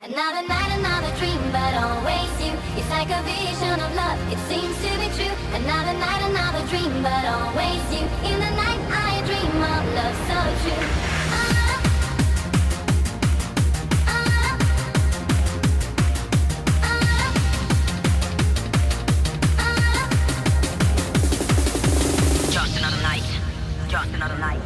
Another night, another dream, but always you. It's like a vision of love, it seems to be true. Another night, another dream, but always you. In the night I dream of love so true. Just another night. Just another night.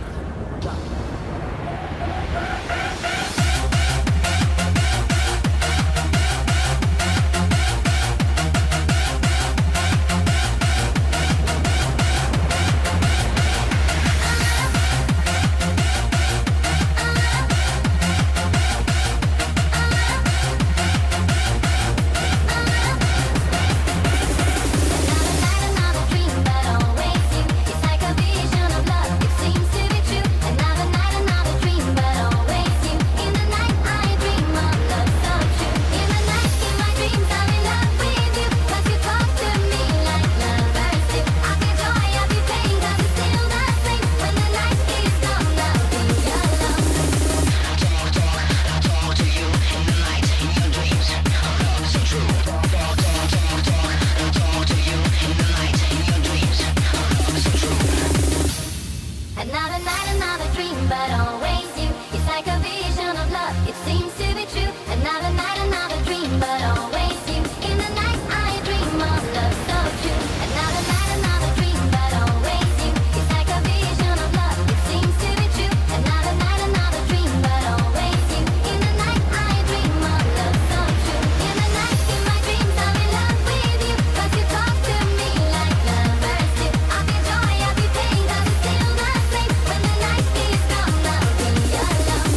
Another night, another dream, but always you. It's like a vision of love, it seems to be true. Another night, another dream, but always you. In the night I dream of love so true. Another night, another dream, but always you. It's like a vision of love, it seems to be true. Another night, another dream, but always you. In the night I dream of love so true. In the night, in my dreams I'm in love with you. 'Cause you talk to me like lovers do. I feel joy, I feel pain, 'cause it's still the same. When the night is gone, I'll be alone.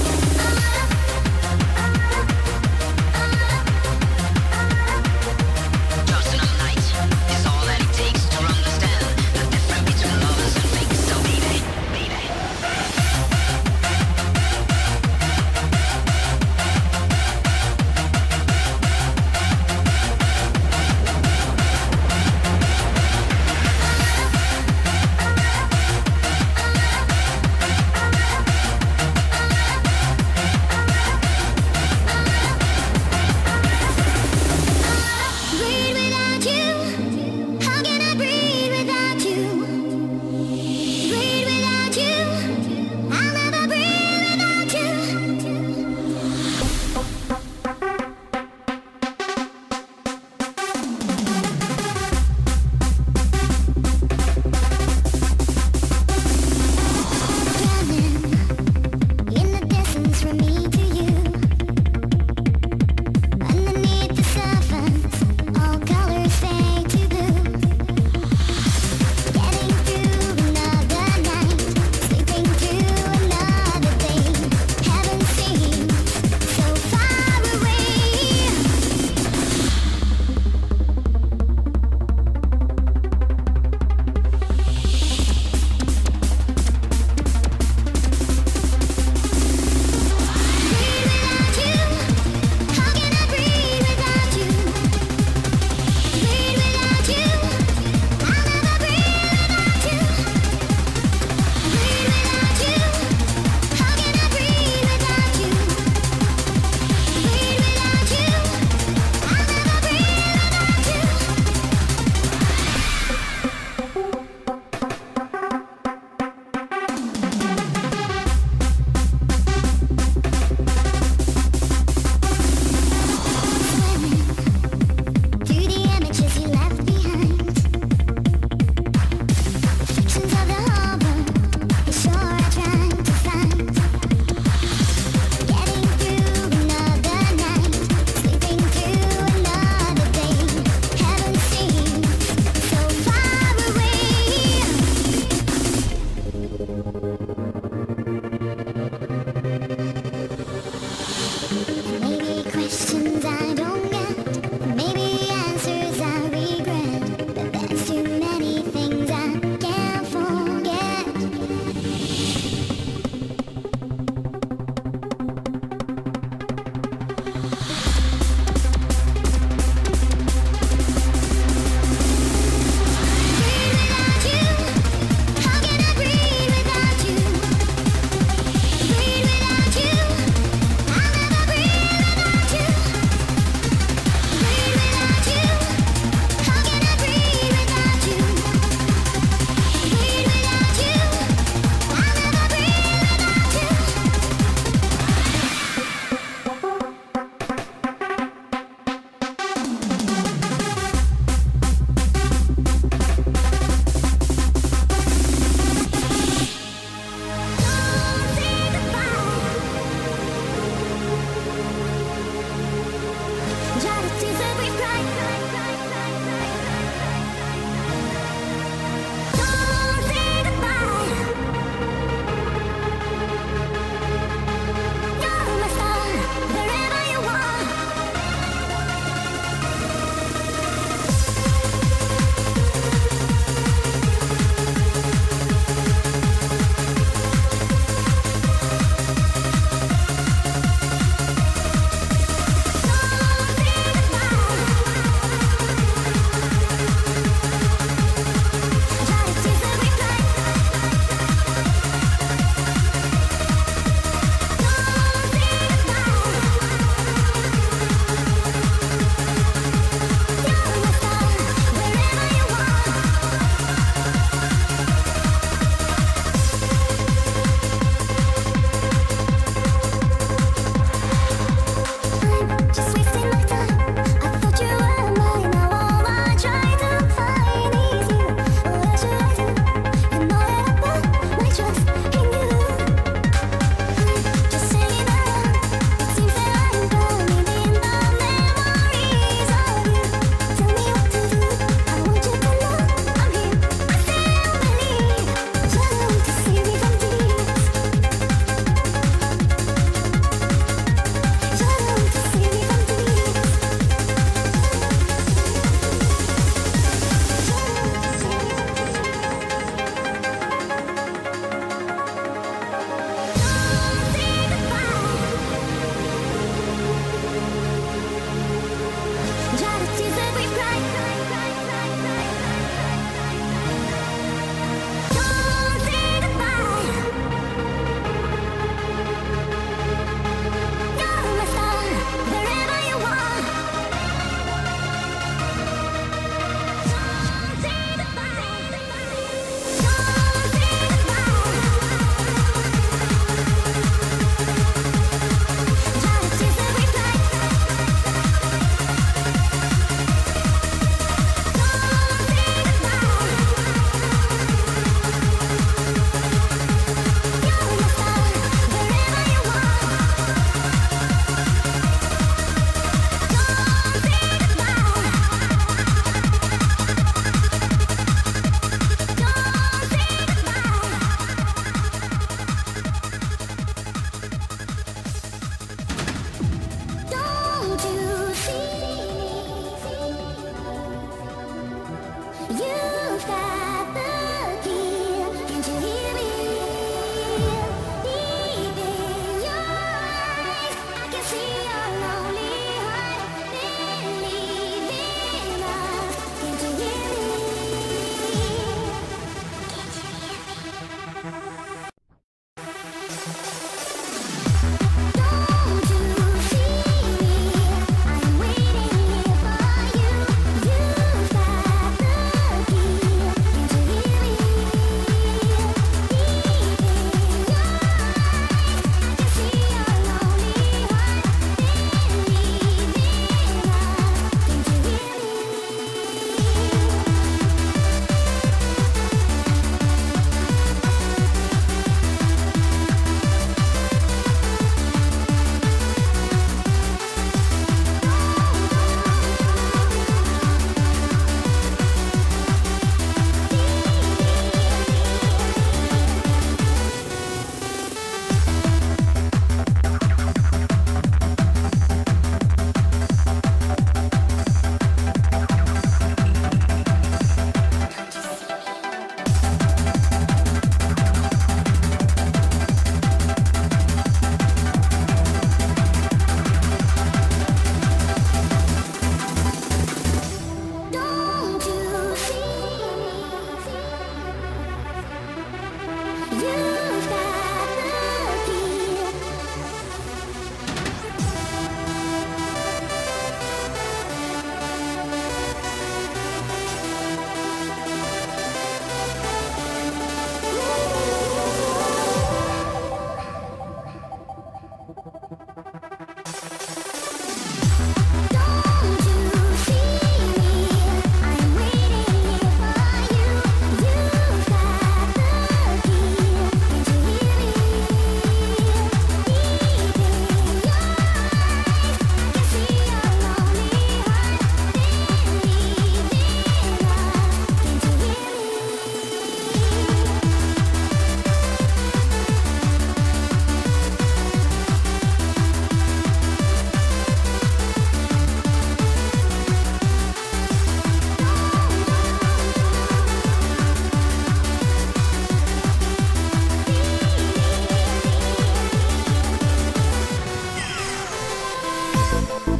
You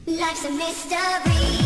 Life's a mystery.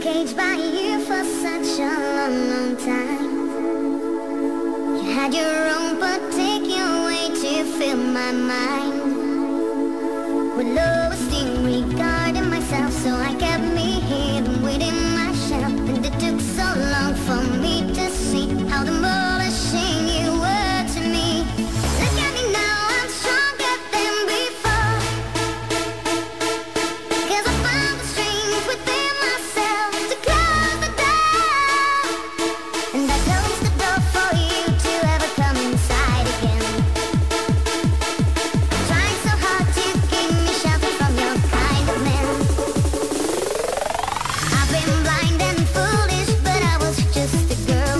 caged by you for such a long, long time. You had your own particular way to fill my mind with low esteem regarding myself, so I kept me hidden within my shell. And it took so long for me to see how demolishing you were to me. Look at me now, I'm stronger than before, 'cause I found the strength within myself to close the door. And I closed the door for you to ever come inside again. Trying so hard to keep me sheltered from your kind of man. I've been blind and foolish, but I was just a girl.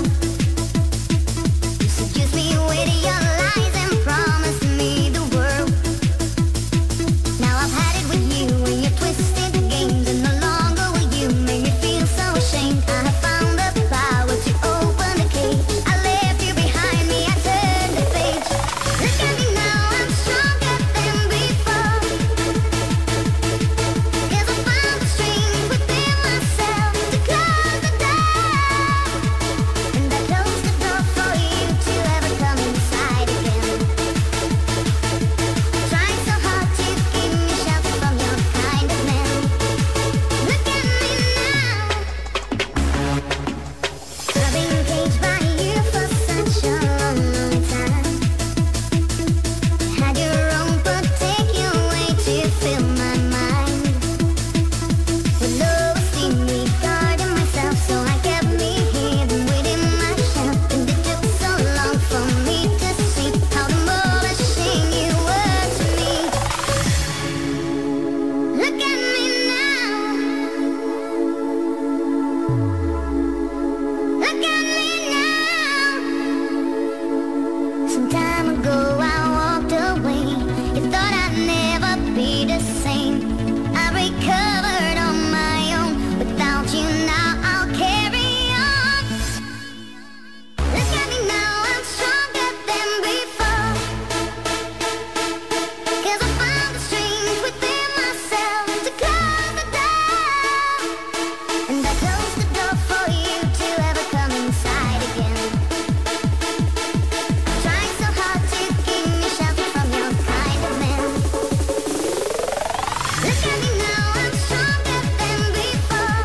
You seduced me with your lies and promised me the world. Now I've had it with you and your twisted games, and no longer will you make me feel so ashamed. I have found the power to open the cage. I left you behind me, I turned the page. Look at me now, I'm stronger than before, 'cause I found the strength within myself to close the door. And I closed the door for you to ever come inside again. Trying so hard to keep me sheltered from your kind of man. Look at me now. I've been caged by you for such a long, long time. Had your own particular way to fill my mind with low esteem regarding myself, so I kept me hidden within my shell. And it took so long for me to see how demolishing you were to me. Look at me now. Look at me now. Some time ago I walked away. You thought I'd never be the same. I recovered on my own. Without you now I'll carry on. Look at me now, I'm stronger than before, 'cause I found the strength within myself to close the door. And I closed the door for you to ever come inside again. Trying so hard to keep me sheltered from your kind of man. Look at me now, I'm stronger than before,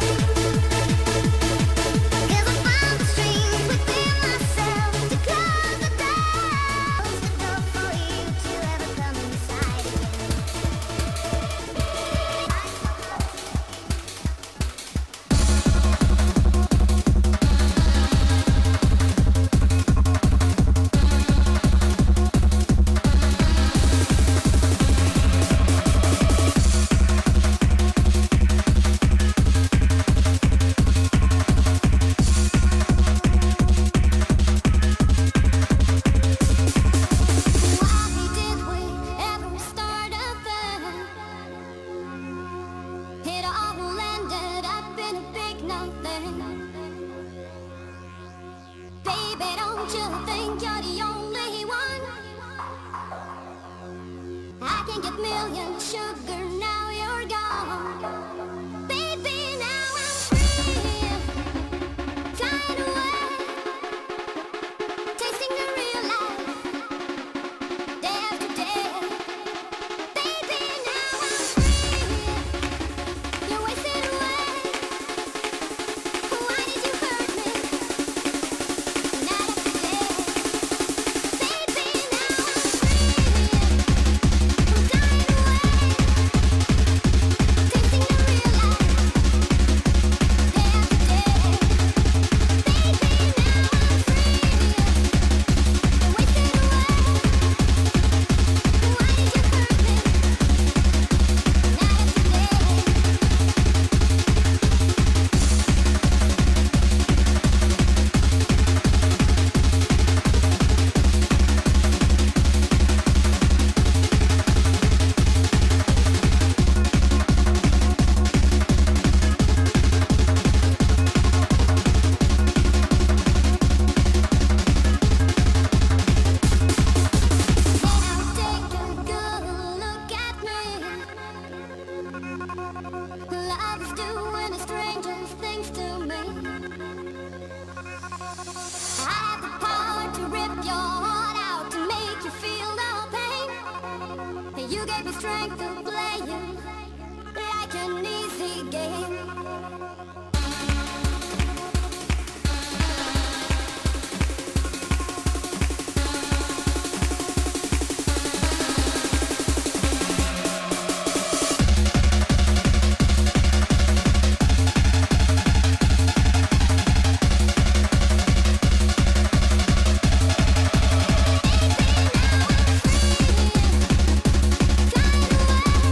'cause I found the strength within myself to close the door. Close the door for you to ever come inside again. Why did we ever start again? It all ended up in a big nothing. Baby, don't you think you're the only one? I can get million sugar, now you're gone. Baby, now I'm free, flying away, tasting the real life, day after day. Baby, now I'm free, you're wasted away. Why did you hurt me, night after day? Baby, now I'm free, I'm flying away, I have the power to rip your heart out, to make you feel no pain. And you gave me strength to play you like an easy game. Fly away.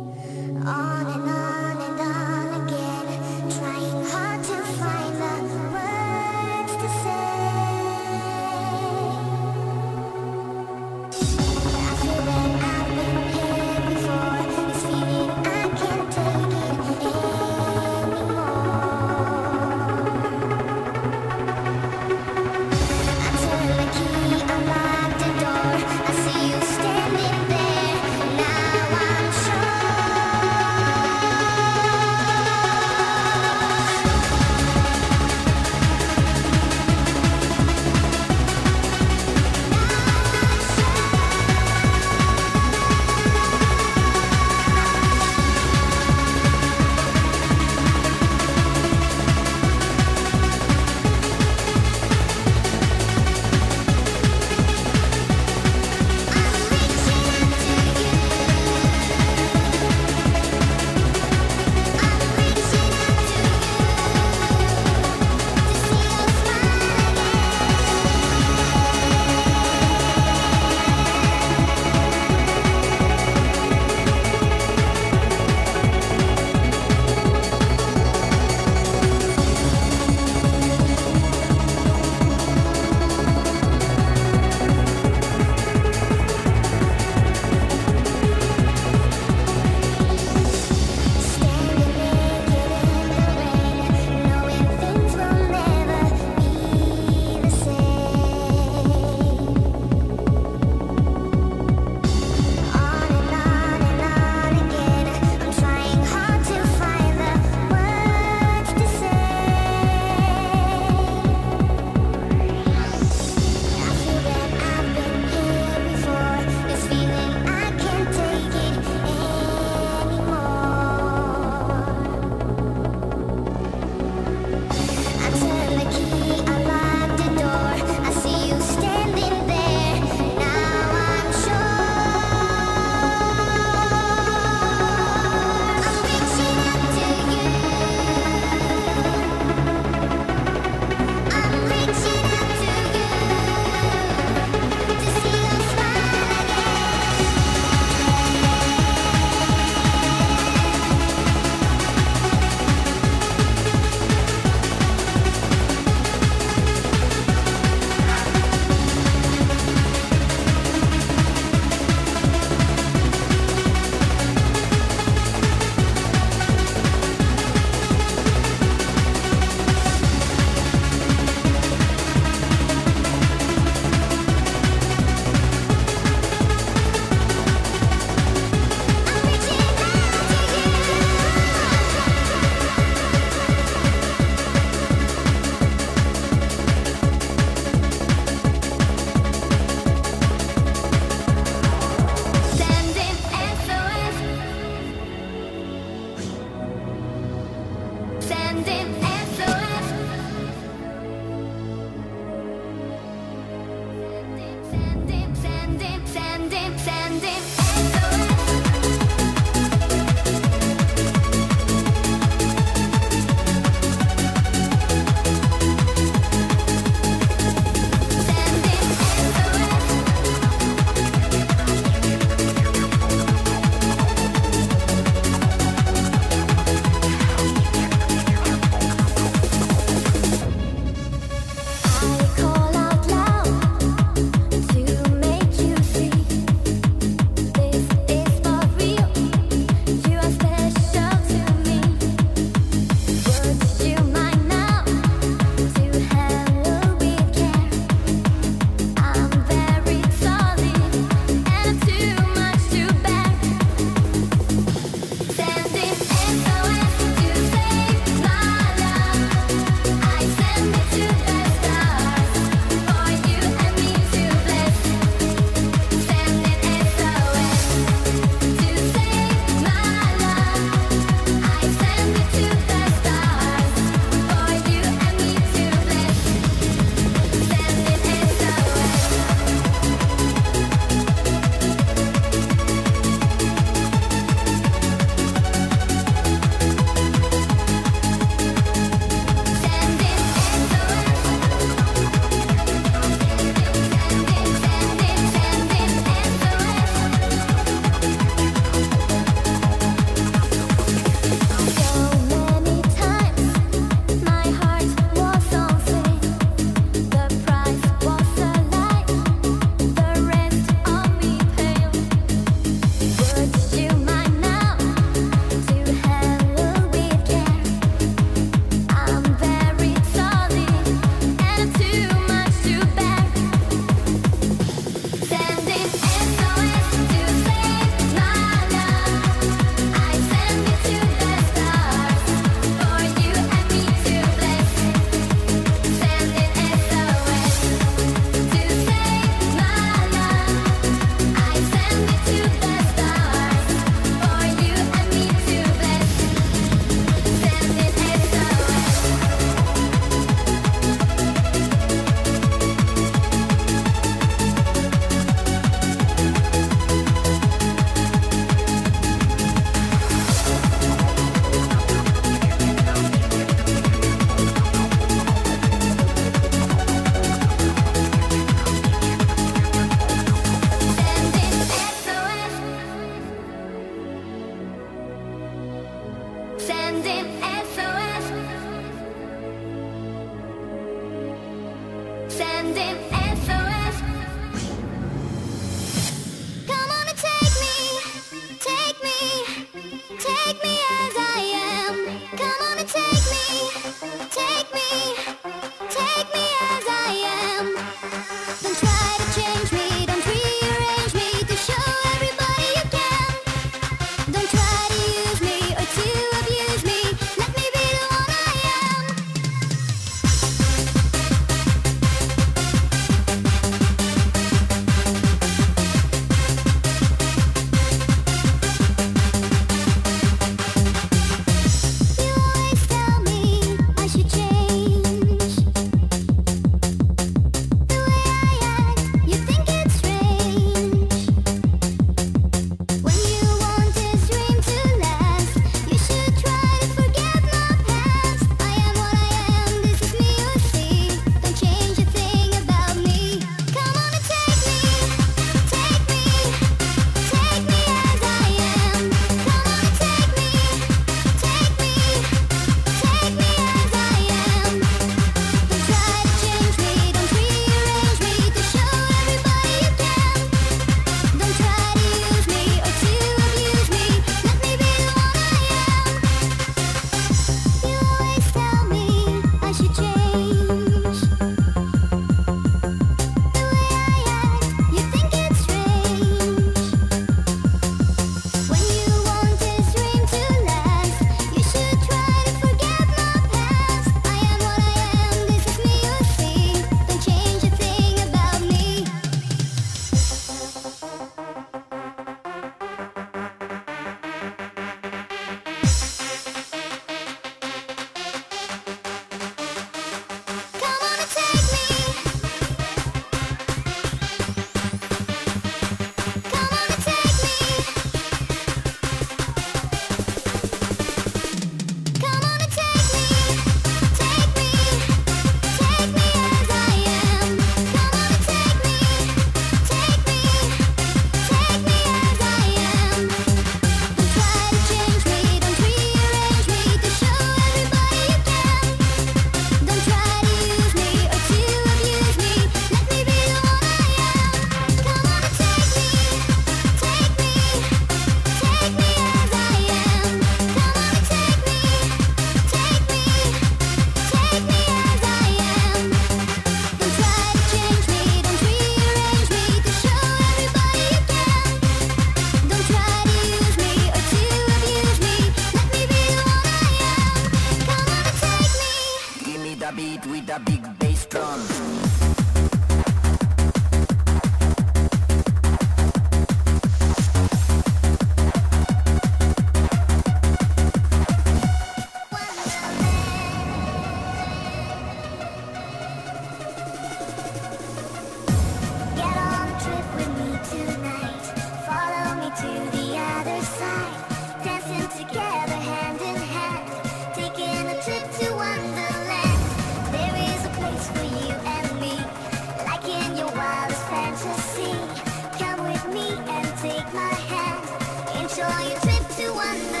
enjoy your trip to Wonderland.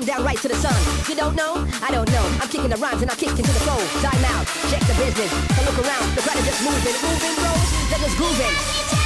come down right to the sun. You don't know? I don't know. I'm kicking the rhymes and I kick into the flow. Time out, check the business. I look around, the crowd is just moving, bros. They're just grooving.